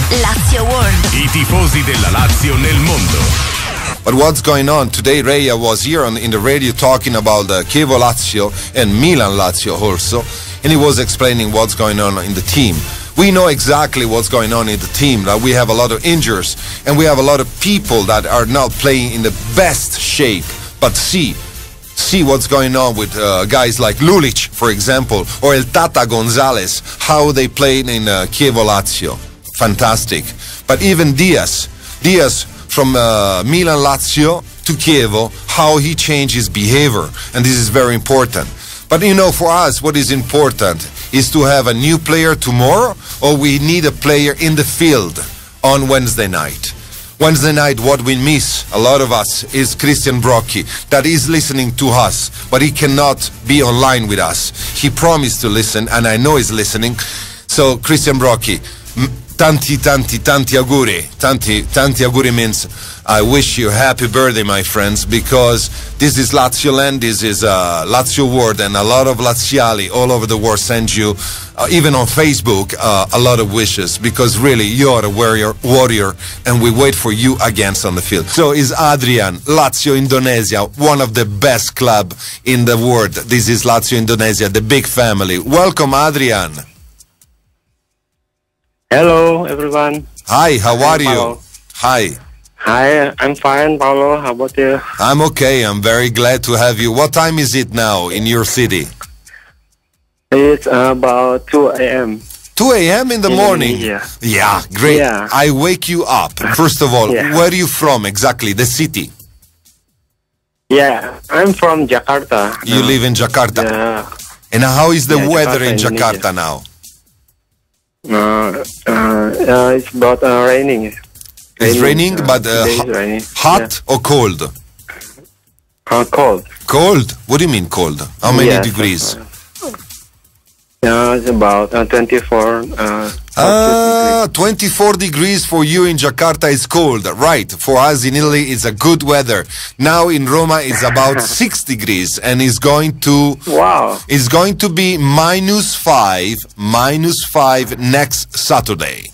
Lazio World. I tifosi della Lazio nel mondo. But what's going on? Today Reia was here in the radio talking about Chievo Lazio and Milan Lazio also, and he was explaining what's going on in the team. We know exactly what's going on in the team. That we have a lot of injuries and we have a lot of people that are not playing in the best shape. But see what's going on with guys like Lulic, for example, or El Tata Gonzalez, how they played in Chievo Lazio. Fantastic. But even Diaz from Milan Lazio to Chievo, how he changed his behavior. And this is very important. But you know, for us, what is important is to have a new player tomorrow, or we need a player in the field on Wednesday night. Wednesday night, what we miss, a lot of us, is Christian Brocchi, that is listening to us, but he cannot be online with us. He promised to listen, and I know he's listening. So, Christian Brocchi, tanti auguri. Tanti auguri means I wish you happy birthday, my friends, because this is Lazio land, this is Lazio world, and a lot of Laziali all over the world send you, even on Facebook, a lot of wishes, because really you're a warrior, and we wait for you against on the field. So is Adrian, Lazio Indonesia, one of the best club in the world. This is Lazio Indonesia, the big family. Welcome, Adrian. Hello, everyone. Hi, how are you? Hi. Hi, I'm fine, Paolo. How about you? I'm okay. I'm very glad to have you. What time is it now in your city? It's about 2 a.m. 2 a.m. in the morning? Yeah, great. Yeah. I wake you up. First of all, Yeah. where are you from exactly? The city? Yeah, I'm from Jakarta. You live in Jakarta. Yeah. And how is the weather Jakarta, in Jakarta Indonesia. now? It's about raining. It's raining, but today is raining. hot or cold? Cold. Cold? What do you mean cold? How many Yes, degrees? It's about 24. 24 degrees for you in Jakarta is cold, right? For us in Italy, it's a good weather. Now in Roma, it's about 6 degrees, and it's going to Wow. it's going to be -5 next Saturday.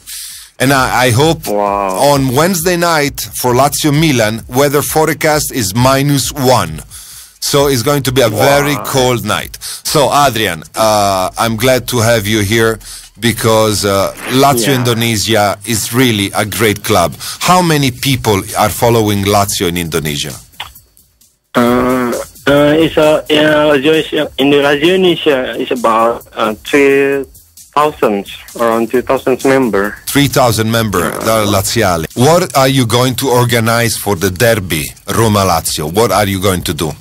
And I hope Wow. on Wednesday night for Lazio Milan, weather forecast is -1. So it's going to be a very cold night. So Adrian, I'm glad to have you here because Lazio Indonesia is really a great club. How many people are following Lazio in Indonesia? It's in the Lazio is about 3,000, around 2,000 members. 3,000 members, Laziali. What are you going to organize for the derby, Roma-Lazio? What are you going to do?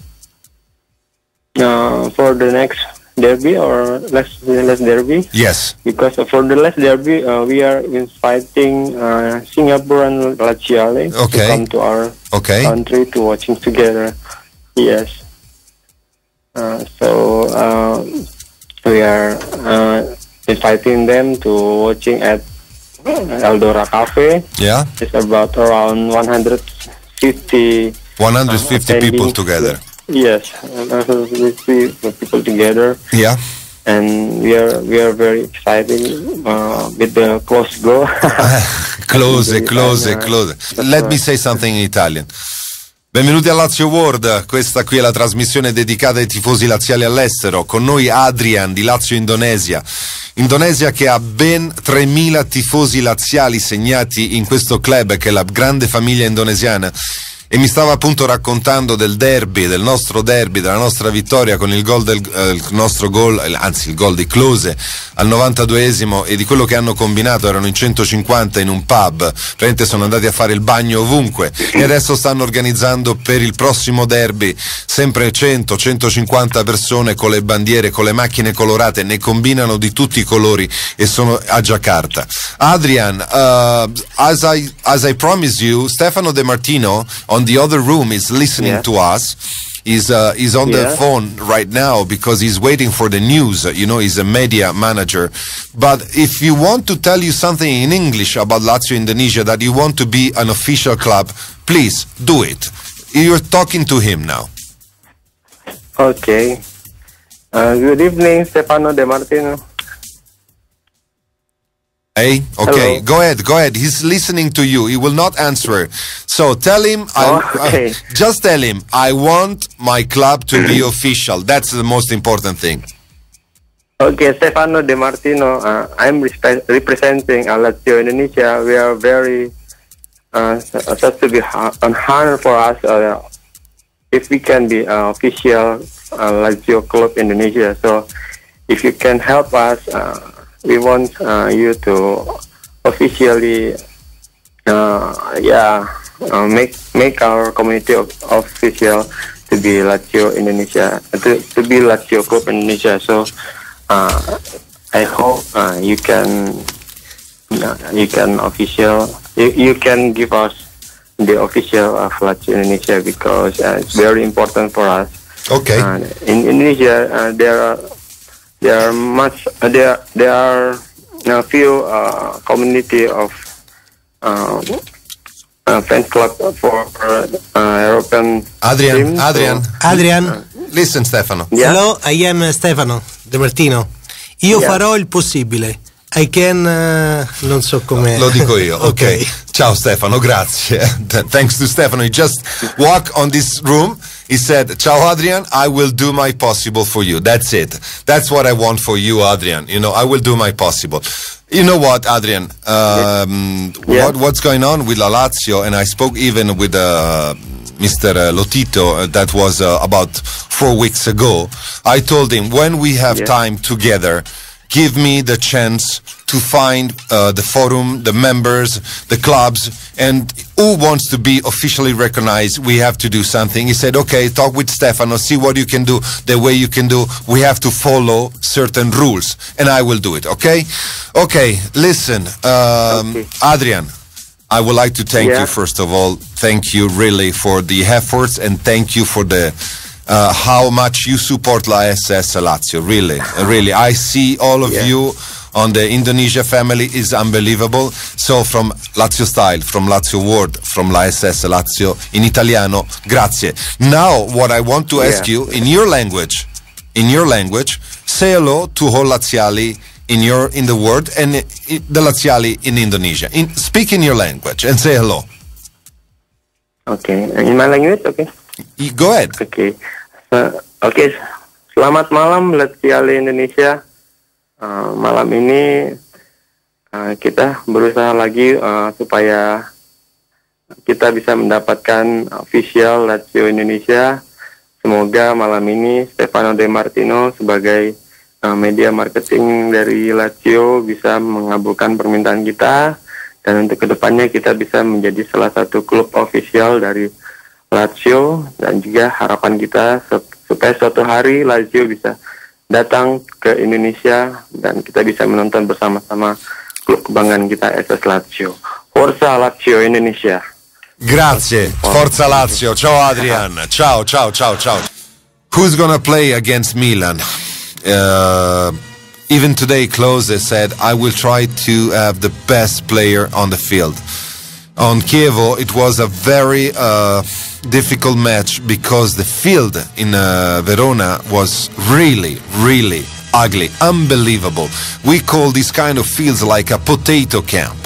For the next derby or last derby? Yes. Because for the last derby, we are inviting Singaporean Laziale to come to our country to watching together. Yes. So we are inviting them to watching at Eldora Cafe. Yeah. It's about around 150 people together. Yes, 150 people together. Yeah. And we are very excited with the close goal. close. Let me say something in Italian. Benvenuti a Lazio World, questa qui è la trasmissione dedicata ai tifosi laziali all'estero, con noi Adrian di Lazio Indonesia che ha ben 3.000 tifosi laziali segnati in questo club che è la grande famiglia indonesiana. E mi stava appunto raccontando del derby, del nostro derby, della nostra vittoria con il gol il nostro gol, anzi il gol di Klose al 92esimo, e di quello che hanno combinato. Erano in 150 in un pub, praticamente sono andati a fare il bagno ovunque, e adesso stanno organizzando per il prossimo derby sempre 100-150 persone con le bandiere, con le macchine colorate, ne combinano di tutti i colori e sono a Jakarta. Adrian, as I promised you, Stefano De Martino on the other room is listening to us. He's on the phone right now because he's waiting for the news. You know, he's a media manager. But if you want to tell you something in English about Lazio Indonesia, that you want to be an official club, please do it. You're talking to him now. Okay. Good evening, Stefano De Martino. Hey, okay, Hello. go ahead. He's listening to you. He will not answer. So tell him, just tell him, I want my club to be official. That's the most important thing. Okay, Stefano De Martino. I'm representing Lazio Indonesia. We are very such to be an honor for us if we can be official Lazio club Indonesia. So if you can help us. We want you to officially, make our community official to be Lazio Indonesia, to be Lazio Club Indonesia. So I hope you can you can give us the official of Lazio Indonesia because it's very important for us. Okay. In Indonesia, there are a few community of fan club for European teams. Adrian. Listen, Stefano. Yeah? Hello, I am Stefano De Martino. Io farò il possibile. I can, non so come. Lo dico io. Okay. Ciao Stefano, grazie. Thanks to Stefano. He just walked on this room. He said, ciao Adrian, I will do my possible for you. That's it. That's what I want for you, Adrian. You know, I will do my possible. You know what, Adrian? What's going on with La Lazio? And I spoke even with Mr. Lotito, that was about 4 weeks ago. I told him, when we have time together, give me the chance to find the forum, the members, the clubs, and who wants to be officially recognized. We have to do something. He said, okay, talk with Stefano, see what you can do, the way you can do. We have to follow certain rules, and I will do it, okay? Okay, listen, Adrian, I would like to thank you, first of all. Thank you really for the efforts, and thank you for the how much you support La SS Lazio. Really. I see all of you on the Indonesia family is unbelievable. So from LazioStyle, from Lazio World, from La SS Lazio in Italiano, grazie. Now what I want to ask you in your language, say hello to all Laziali in the world and the Laziali in Indonesia. Speak in your language and say hello. Okay, in my language, okay. Go ahead. Okay. Selamat malam Laziali Indonesia. Malam ini kita berusaha lagi supaya kita bisa mendapatkan official Lazio Indonesia. Semoga malam ini Stefano De Martino sebagai media marketing dari Lazio bisa mengabulkan permintaan kita, dan untuk kedepannya kita bisa menjadi salah satu klub official dari Lazio, dan juga harapan kita supaya suatu hari Lazio bisa datang ke Indonesia dan kita bisa menonton bersama-sama klub kebanggaan kita SS Lazio. Forza Lazio Indonesia. Grazie, Forza Lazio. Ciao Adrian. Ciao. Who's gonna play against Milan? Even today, Klose said, I will try to have the best player on the field. On Chievo, it was a very difficult match because the field in Verona was really ugly, unbelievable. We call this kind of fields like a potato camp,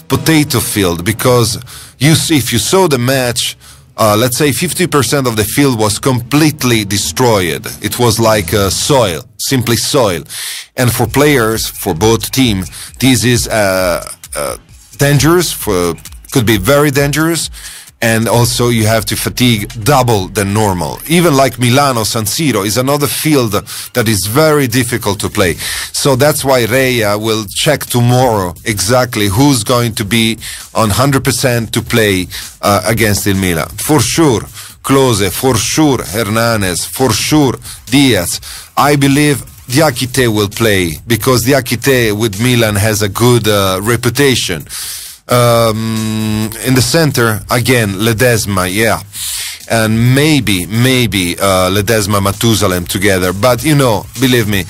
potato field, because if you saw the match, let's say 50% of the field was completely destroyed. It was like soil, simply soil. And for players, for both teams, this is dangerous, could be very dangerous. And also you have to fatigue double than normal. Even like Milano, San Siro is another field that is very difficult to play. So that's why Reia will check tomorrow exactly who's going to be on 100% to play against Il Milan. For sure, Klose, for sure, Hernanes, for sure, Diaz. I believe Diakite will play because Diakite with Milan has a good reputation. In the center, again, Ledesma, and maybe Ledesma, Matusalem together. But believe me,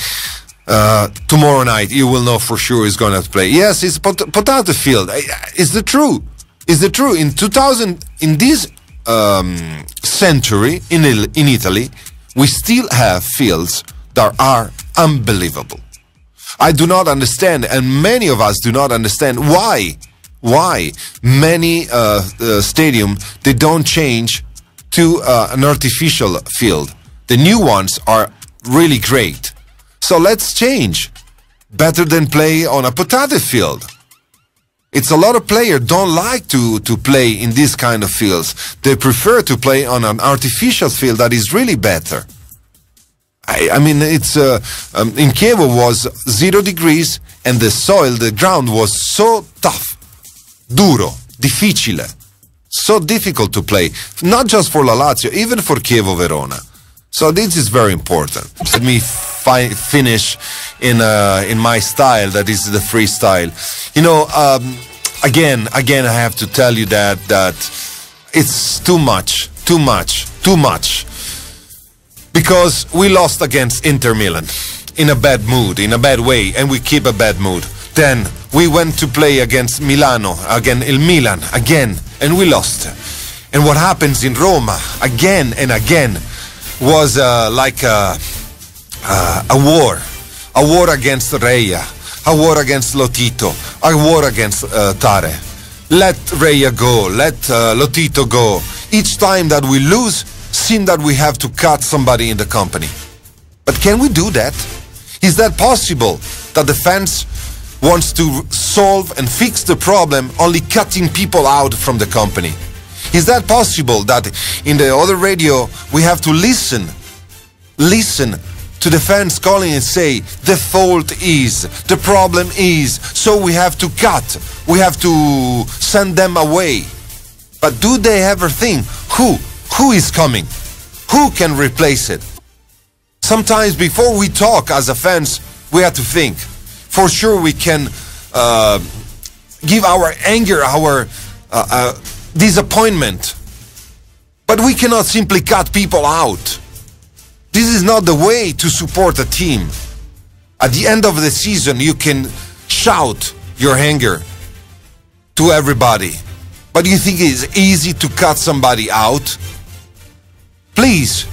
tomorrow night you will know for sure he's going to play. Yes, it's potato field. Is the true? In 2000, in this century in Italy, we still have fields that are unbelievable. I do not understand, and many of us do not understand why many stadium they don't change to an artificial field. The new ones are really great. So let's change. Better than play on a potato field. It's a lot of players don't like to play in this kind of fields. They prefer to play on an artificial field that is really better. I mean, it's in Kiev was 0 degrees and the soil, the ground was so tough, duro, difficile, so difficult to play. Not just for La Lazio, even for Chievo Verona. So this is very important. Let me finish in my style, that is the freestyle. You know, again, I have to tell you that it's too much. Because we lost against Inter Milan in a bad mood, in a bad way, and we keep a bad mood. Then we went to play against Milano, again Il Milan, again, and we lost. And what happens in Roma, again and again, was like a war against Reia, a war against Lotito, a war against Tare. Let Reia go, let Lotito go. Each time that we lose, seem that we have to cut somebody in the company. But can we do that? Is that possible that the fans wants to solve and fix the problem only cutting people out from the company? Is that possible that in the other radio we have to listen to the fans calling and say the fault is, the problem is, so we have to cut, we have to send them away? But do they ever think who is coming? Who can replace it? Sometimes before we talk as a fans, we have to think. For sure we can give our anger, our disappointment. But we cannot simply cut people out. This is not the way to support a team. At the end of the season, you can shout your anger to everybody. But you think it's easy to cut somebody out? Please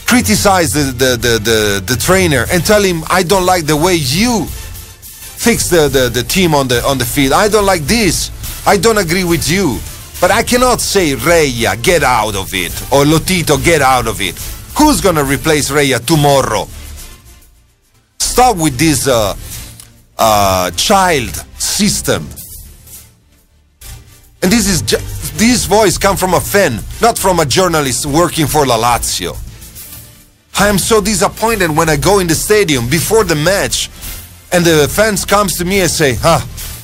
criticize the trainer and tell him, I don't like the way you fix the team on the field. I don't like this. I don't agree with you. But I cannot say, Reia, get out of it, or Lotito, get out of it. Who's gonna replace Reia tomorrow? Stop with this child system. And this voice comes from a fan, not from a journalist working for La Lazio. I am so disappointed when I go in the stadium before the match and the fans comes to me and say,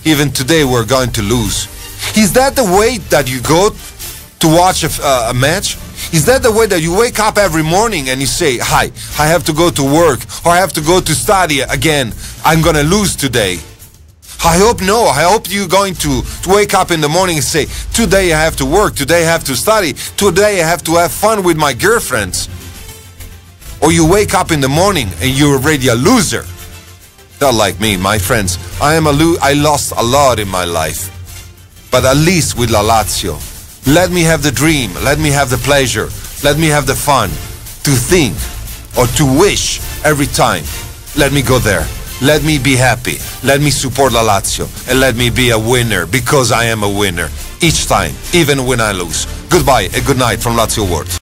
even today we're going to lose. Is that the way that you go to watch a match? Is that the way that you wake up every morning and you say, I have to go to work, or I have to go to study again, I'm going to lose today? I hope no. I hope you're going to wake up in the morning and say, today I have to work, today I have to study, today I have to have fun with my girlfriends. Or you wake up in the morning and you're already a loser. Not like me, my friends. I lost a lot in my life. But at least with La Lazio, let me have the dream, let me have the pleasure, let me have the fun to think or to wish every time. Let me go there. Let me be happy. Let me support La Lazio. And let me be a winner, because I am a winner each time, even when I lose. Goodbye and good night from Lazio World.